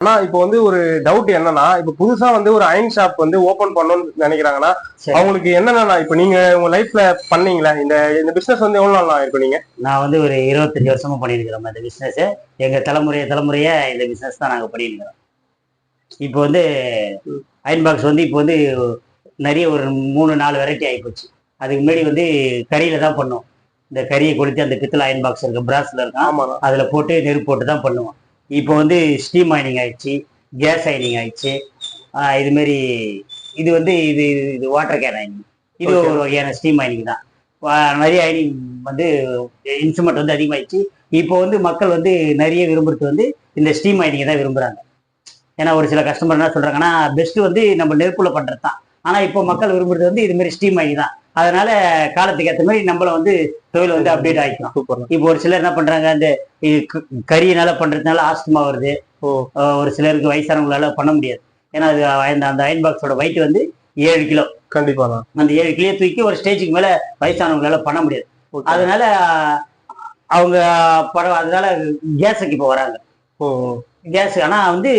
ஆனா இப்போ வந்து ஒரு டவுட் என்னன்னா, இப்ப புதுசா வந்து ஒரு அயன் ஷாப் வந்து ஓபன் பண்ணணும்னு நினைக்கிறாங்கன்னா, அவங்களுக்கு என்னன்னா இப்ப நீங்க உங்க லைஃப்ல பண்ணீங்களா இந்த இந்த பிசினஸ் வந்து எவ்வளவு நாள் ஆயிருக்கும் நீங்க? நான் வந்து ஒரு 25 வருஷமா பண்ணியிருக்கிறோம் இந்த பிசினஸ். எங்க தலைமுறையா இந்த பிசினஸ் தான் நாங்க பண்ணியிருக்கிறோம். இப்போ வந்து ம். அயன் பாக்ஸ் வந்து இப்போ வந்து நிறைய ஒரு 3-4 வெரைட்டி ஆகிப்போச்சு. அதுக்கு முன்னாடி வந்து கறியில தான் பண்ணுவோம். இந்த கறியை கொளுத்தி அந்த பித்தளை அயன் பாக்ஸ் இருக்கு, பிராஸ்ல இருக்கும், ஆமாண்ணா. அதுல போட்டு நெருப்பு போட்டு தான் பண்ணுவோம். இப்போ வந்து ஸ்டீம் அயனிங் ஆயிடுச்சு, கேஸ் அயனிங் ஆயிடுச்சு. இது மாதிரி இது வந்து இது இது வாட்டர் கேன் அயனிங். இது Okay. ஒரு வகையான ஸ்டீம் அயனிங் தான். நிறைய அயனிங் வந்து இன்ஸ்ட்ருமெண்ட் வந்து அதிகமாயிடுச்சு. இப்போ வந்து மக்கள் வந்து நிறைய விரும்புறது வந்து இந்த ஸ்டீம் அயனிங்கை தான் விரும்புறாங்க. ஏன்னா ஒரு சில கஸ்டமர் என்ன சொல்றாங்கன்னா, பெஸ்ட் வந்து நம்ம நெருப்புல பண்றது தான். ஆனா இப்போ மக்கள் விரும்புறது வந்து இது மாதிரி ஸ்டீம் அயனி தான். அதனால காலத்துக்கு ஏற்ற மாதிரி நம்மள வந்து தொழில் வந்து அப்டேட் ஆகிக்கலாம். சூப்பர். இப்போ ஒரு சிலர் என்ன பண்றாங்க, அந்த கறியினால பண்றதுனால ஆஸ்துமா வருது. ஓ. ஒரு சிலருக்கு வயசானவங்களால பண்ண முடியாது. ஏன்னா அது அந்த அயன் பாக்ஸோட weight வந்து 7 கிலோ. கண்டிப்பா தான். அந்த 7 கிலோ தூக்கி ஒரு ஸ்டேஜுக்கு மேல வயசானவங்களால பண்ண முடியாது. Okay. அதனால அவங்க அதனால கேஸுக்கு இப்போ வராங்க. ஓ. கேஸ் ஆனா வந்து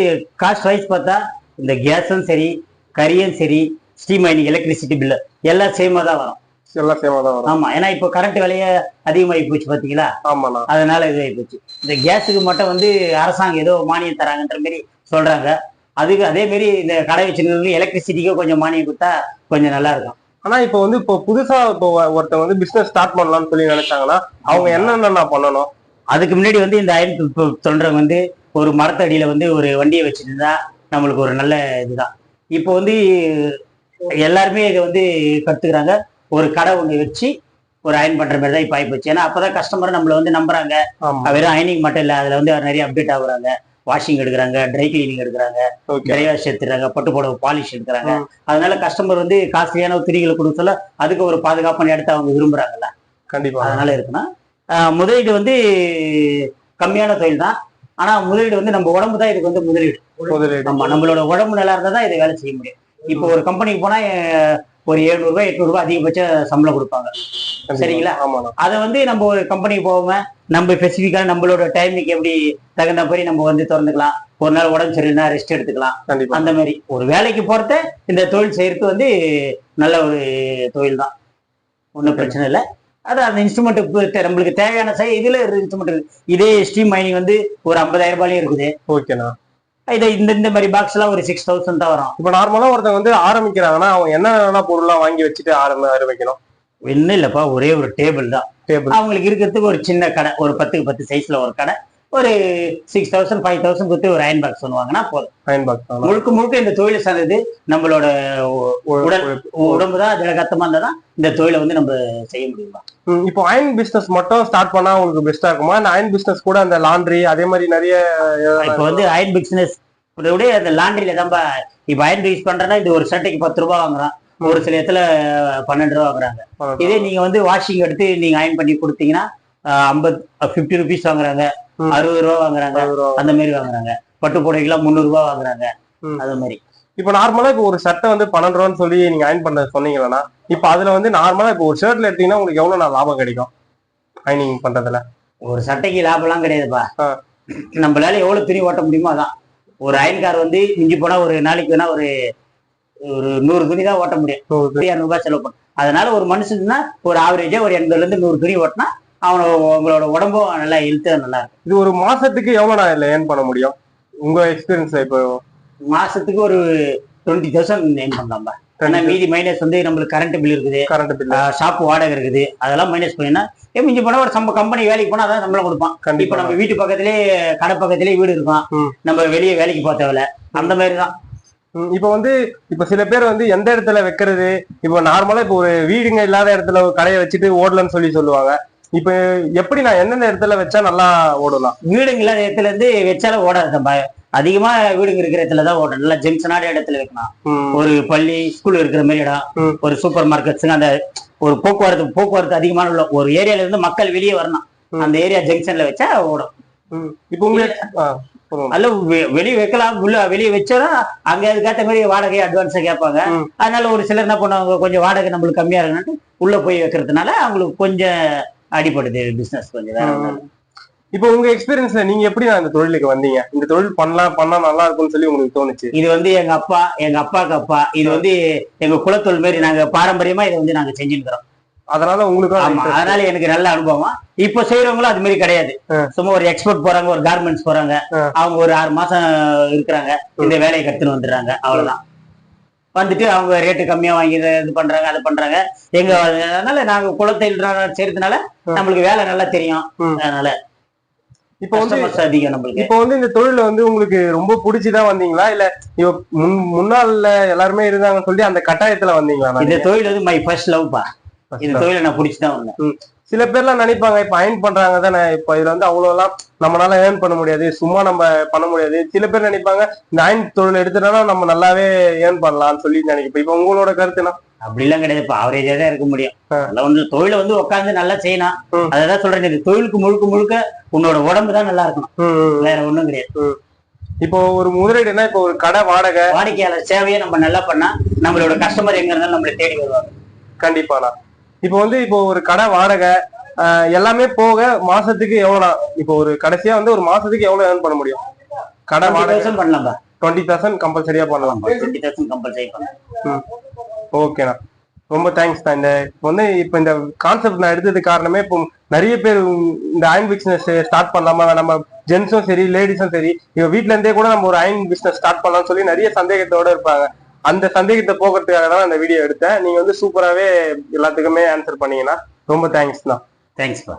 காஸ்ட் வைஸ் பார்த்தா இந்த கேஸும் சரி, கரியும் சரி, ஸ்டீம் அயனிங், எலக்ட்ரிசிட்டி பில்லு எல்லாம் சேமா தான் வரும். எல்லாம் சேமா தான் வரும். ஆமா, ஏன்னா இப்போ கரண்ட் விலைய அதிகமாகி போச்சு பாத்தீங்களா. ஆமாண்ணா. அதனால இதாகி போச்சு. இந்த கேஸுக்கு மட்டும் வந்து அரசாங்கம் ஏதோ மானியம் தராங்கன்ற மாதிரி சொல்றாங்க. அதுக்கு அதே மாதிரி இந்த கடை வச்சிருக்கிறவங்க எலக்ட்ரிசிட்டிக்கும் கொஞ்சம் மானியம் கொடுத்தா கொஞ்சம் நல்லா இருக்கும். ஆனா இப்போ வந்து இப்போ புதுசா இப்போ ஒருத்தர் வந்து பிசினஸ் ஸ்டார்ட் பண்ணலாம்னு சொல்லி நினைச்சாங்கன்னா அவங்க என்னென்ன பண்ணணும்? அதுக்கு முன்னாடி வந்து இந்த அயன் சொல்றவங்க வந்து ஒரு மரத்தடியில வந்து ஒரு வண்டியை வச்சுட்டு இருந்தா நம்மளுக்கு ஒரு நல்ல இதுதான். இப்போ வந்து எல்லாருமே இதை வந்து கத்துக்கிறாங்க. ஒரு கடை ஒண்ணு வச்சு ஒரு அயன் பண்ற மாதிரி தான் இப்ப ஆயிப்போச்சு. ஏன்னா அப்பதான் கஸ்டமர் நம்மள வந்து நம்புறாங்க. வெறும் அயனிங் மட்டும் இல்ல, அதுல வந்து நிறைய அப்டேட் ஆகுறாங்க. வாஷிங் எடுக்கிறாங்க, ட்ரை கிளீனிங் எடுக்கிறாங்க, ட்ரை வாஷ் எடுத்துறாங்க, பட்டு புடவை பாலிஷ் எடுக்கிறாங்க. அதனால கஸ்டமர் வந்து காஸ்ட்லியான துணிகளை கொடுக்கல, அதுக்கு ஒரு பாதுகாப்பான இடத்த அவங்க விரும்புறாங்கல்ல. கண்டிப்பா. அதனால இருக்குன்னா முதலீடு வந்து கம்மியான தொழில் தான். ஆனா முதலீடு வந்து நம்ம உடம்பு தான் இதுக்கு வந்து முதலீடு. ஆமா, நம்மளோட உடம்பு நல்லா இருந்தா தான் இதை வேலை செய்ய முடியும். இப்போ ஒரு கம்பெனிக்கு போனா ஒரு 700 ரூபாய் 800 ரூபாய் அதிகபட்ச சம்பளம் கொடுப்பாங்க. சரிங்களா? அதை வந்து நம்ம ஒரு கம்பெனிக்கு போகாம நம்ம ஸ்பெசிஃபிக்கா நம்மளோட டைமுக்கு எப்படி தகுந்த மாதிரி நம்ம வந்து திறந்துக்கலாம். ஒரு நாள் உடம்பு சரியில்லைன்னா ரெஸ்ட் எடுத்துக்கலாம். அந்த மாதிரி ஒரு வேலைக்கு போறத இந்த தொழில் செய்யறது வந்து நல்ல ஒரு தொழில் தான். ஒன்றும் பிரச்சனை இல்லை. அதான் அந்த இன்ஸ்ட்ருமெண்ட் நம்மளுக்கு தேவையான இதுல இன்ஸ்ட்ருமெண்ட் இருக்கு. இதே ஸ்டீம் மைனிங் வந்து ஒரு 50,000 ரூபாயும் இருக்குது. ஓகேண்ணா. இதை இந்த மாதிரி பாக்ஸ் எல்லாம் ஒரு 6,000 தான் வரும். இப்ப நார்மலா ஒருத்தவங்க வந்து ஆரம்பிக்கிறாங்கன்னா அவங்க என்ன பொருள்லாம் வாங்கி வச்சுட்டு ஆரம்பிக்கணும்? இன்னும் இல்லப்பா, ஒரே ஒரு டேபிள் தான். அவங்களுக்கு இருக்கிறதுக்கு ஒரு சின்ன கடை, ஒரு 10x 10 சைஸ்ல ஒரு கடை, ஒரு 6,000 5,000 கொடுத்து ஒரு அயன் பாக்ஸ் ஒன்று வாங்கினா போதும். அயன் பாக்ஸ் முழுக்க இந்த தொழிலை சார்ந்தது. நம்மளோட உடம்பு தான் திடகத்தமா இருந்தா தான் இந்த தொழிலை வந்து நம்ம செய்ய முடியுமா. இப்போ அயன் பிசினஸ் மட்டும் ஸ்டார்ட் பண்ணா உங்களுக்கு பெஸ்டா இருக்குமா? இந்த அயன் பிசினஸ் கூட அந்த லாண்ட்ரி அதே மாதிரி நிறைய இப்போ வந்து அயன் பிசினஸ் அந்த லாண்ட்ரியில தான். இப்ப அயன் யூஸ் பண்றேன்னா இது ஒரு சட்டைக்கு 10 ரூபாய் வாங்குறான், ஒரு சில இடத்துல 12 ரூபா வாங்குறாங்க. இதே நீங்க வந்து வாஷிங் எடுத்து நீங்க அயன் பண்ணி கொடுத்தீங்கன்னா 50 ருபீஸ் வாங்குறாங்க, 60 ரூபா வாங்குறாங்க, அந்த மாதிரி வாங்குறாங்க. பட்டு புடவைக்கெல்லாம் 300 ரூபாய் வாங்குறாங்க. அது மாதிரி இப்ப நார்மலா இப்போ ஒரு சட்டை வந்து 12 ரூபான்னு சொல்லி நீங்க அயன் பண்ண சொன்னீங்கன்னா, இப்ப அதுல வந்து நார்மலா இப்போ ஒரு ஷர்ட்ல எடுத்தீங்கன்னா உங்களுக்கு எவ்வளவு லாபம் கிடைக்கும் அயனிங் பண்றதுல? ஒரு சட்டைக்கு லாபம் எல்லாம் கிடையாதுப்பா. நம்மளால எவ்வளவு துணி ஓட்ட முடியுமோ அதான். ஒரு அயன்கார் வந்து இஞ்சி போனா ஒரு நாளைக்கு வேணா ஒரு 100 துணி தான் ஓட்ட முடியும். 200 ரூபாய் செலவு பண்ணும். அதனால ஒரு மனுஷன்னா ஒரு ஆவரேஜா ஒரு 80ல இருந்து 100 துணி ஓட்டினா உங்களோட உடம்பும் நல்லா ஹெல்த்தா நல்லா இருக்கும். இது ஒரு மாசத்துக்கு எவ்வளவு நான் ஏர்ன் பண்ண முடியும் உங்க எக்ஸ்பீரியன்ஸ்ல? இப்போ மாசத்துக்கு ஒரு 20,000 ஏர்ன் பண்ணலாம்பா. ஆனா மீதி மைனஸ் வந்து நம்மளுக்கு கரண்ட் பில் இருக்குது, ஷாப் வாடகை இருக்குது, அதெல்லாம் மைனஸ் பண்ணினா மிஞ்சி போனா ஒரு கம்பெனி வேலைக்கு போனா அதான் சம்பளம் கொடுப்பான். இப்ப நம்ம வீட்டு பக்கத்திலே கடை பக்கத்திலே வீடு இருக்கும், நம்ம வெளியே வேலைக்கு போக தேவையில்ல. அந்த மாதிரிதான். இப்ப வந்து இப்ப சில பேர் வந்து எந்த இடத்துல வைக்கிறது, இப்ப நார்மலா இப்ப ஒரு வீடுங்க இல்லாத இடத்துல ஒரு கடையை வச்சுட்டு ஓடலன்னு சொல்லுவாங்க. இப்ப எப்படி நான் எந்தெந்த இடத்துல வச்சா நல்லா ஓடலாம்? வீடுங்க இல்லாத இடத்துல இருந்து வச்சாலும் ஓடாது. அதிகமா வீடுங்க இருக்கிற இடத்துல தான் ஓடும். நல்லா ஜங்ஷனான இடத்துல வைக்கணும். ஒரு பள்ளி ஸ்கூல் இருக்கிற மாதிரி இடம், ஒரு சூப்பர் மார்க்கெட்ஸுங்க, அந்த ஒரு போக்குவரத்து அதிகமான உள்ள ஒரு ஏரியால இருந்து மக்கள் வெளியே வரணும், அந்த ஏரியா ஜங்ஷன்ல வச்சா ஓடும். இப்போ அல்ல வெளியே வைக்கலாம். வெளியே வச்சா அங்க அதுக்கேற்ற மாதிரி வாடகை அட்வான்ஸா கேட்பாங்க. அதனால ஒரு சிலர் என்ன பண்ணுவாங்க, கொஞ்சம் வாடகை நம்மளுக்கு கம்மியா இருக்குன்னு உள்ள போய் வைக்கிறதுனால அவங்களுக்கு கொஞ்சம் அடிப்படுது பிசினஸ் கொஞ்சம். வேற இப்போ உங்க எக்ஸ்பீரியன்ஸ்ல நீங்க எப்படி நான் இந்த தொழிலுக்கு வந்தீங்க? இந்த தொழில் பண்ணா நல்லா இருக்கும்னு சொல்லி உங்களுக்கு தோணுச்சு? இது வந்து எங்க அப்பாக்கு அப்பா இது வந்து எங்க குலத்தொழில் மாதிரி நாங்க பாரம்பரியமா இதை வந்து நாங்க செஞ்சுக்கிறோம். அதனால உங்களுக்கு அதனால எனக்கு நல்ல அனுபவம். இப்ப செய்யறவங்களும் அது மாதிரி கிடையாது. சும்மா ஒரு எக்ஸ்போர்ட் போறாங்க, ஒரு கார்மெண்ட்ஸ் போறாங்க, அவங்க ஒரு 6 மாசம் இருக்கிறாங்க, இந்த வேலையை கத்துன்னு வந்துடுறாங்க, அவ்வளவுதான். வந்துட்டு அவங்க ரேட்டு கம்மியா வாங்கி இது பண்றாங்க, அது பண்றாங்க. எங்க அதனால நாங்க குலத்தொழில் செய்யறதுனால நம்மளுக்கு வேலை நல்லா தெரியும். அதனால இப்போ வந்து அதிகம் நம்மளுக்கு. இப்போ வந்து இந்த தொழில வந்து உங்களுக்கு ரொம்ப பிடிச்சுதான் வந்தீங்களா, இல்ல முன்னாள் எல்லாருமே இருந்தாங்கன்னு சொல்லி அந்த கட்டாயத்துல வந்தீங்களா? இந்த தொழில் வந்து மை ஃபர்ஸ்ட் லவ்பா. இந்த தொழிலை நான் பிடிச்சுதான் வந்தேன். சில பேர்லாம் நினைப்பாங்க, இப்ப அயன் பண்றாங்க தானே, இப்ப இதுல வந்து அவ்வளவு எல்லாம் நம்மளால ஏர்ன் பண்ண முடியாது, சும்மா நம்ம பண்ண முடியாது. சில பேர் நினைப்பாங்க இந்த அயன் தொழில் எடுத்துட்டோம்னா நம்ம நல்லாவே ஏர்ன் பண்ணலாம்னு சொல்லி நினைக்கிறேன். இப்ப உங்களோட கருத்துனா? அப்படி எல்லாம் கிடையாது. இப்ப அவரேஜா தான் இருக்க முடியும். அதெல்லாம் வந்து தொழிலை வந்து உட்காந்து நல்லா செய்யணும். அதான் சொல்றேன், இந்த தொழிலுக்கு முழுக்க உன்னோட உடம்பு தான் நல்லா இருக்கணும், வேற ஒண்ணும் கிடையாது. இப்போ ஒரு முதலீடுனா, இப்போ ஒரு கடை வாடகை, வாடிக்கையாளர் சேவையை நம்ம நல்லா பண்ணா நம்மளோட கஸ்டமர் எங்க இருந்தாலும் நம்மளை தேடி வருவாங்க. கண்டிப்பாண்ணா. இப்போ வந்து இப்போ ஒரு கடை வாடகை எல்லாமே போக மாசத்துக்கு எவ்வளவு? இப்போ ஒரு கடைசியா வந்து ஒரு மாசத்துக்கு எவ்வளவு ஏர்ன் பண்ண முடியும்? கடை வாடகை பண்ணலாம். 20,000 கம்பல்சரியா பண்ணலாம். 20,000 கம்பல்சரி பண்ணலாம். ஓகேண்ணா, ரொம்ப தேங்க்ஸ் தான். இப்போ இந்த கான்செப்ட் நான் எடுத்தது காரணமே, இப்போ நிறைய பேர் இந்த அயன் பிசினஸ் ஸ்டார்ட் பண்ணலாமா, நம்ம ஜென்ஸும் சரி லேடிஸும் சரி, இப்போ வீட்டுல இருந்தே கூட நம்ம ஒரு அயன் பிசினஸ் ஸ்டார்ட் பண்ணலாம்னு சொல்லி நிறைய சந்தேகத்தோட இருப்பாங்க. அந்த சந்தேகத்தை போக்குறதுக்காக தான் இந்த வீடியோ எடுத்தேன். நீங்க வந்து சூப்பராகவே எல்லாத்துக்குமே ஆன்சர் பண்ணீங்கன்னா ரொம்ப தேங்க்ஸ் தான். தேங்க்ஸ்ப்பா.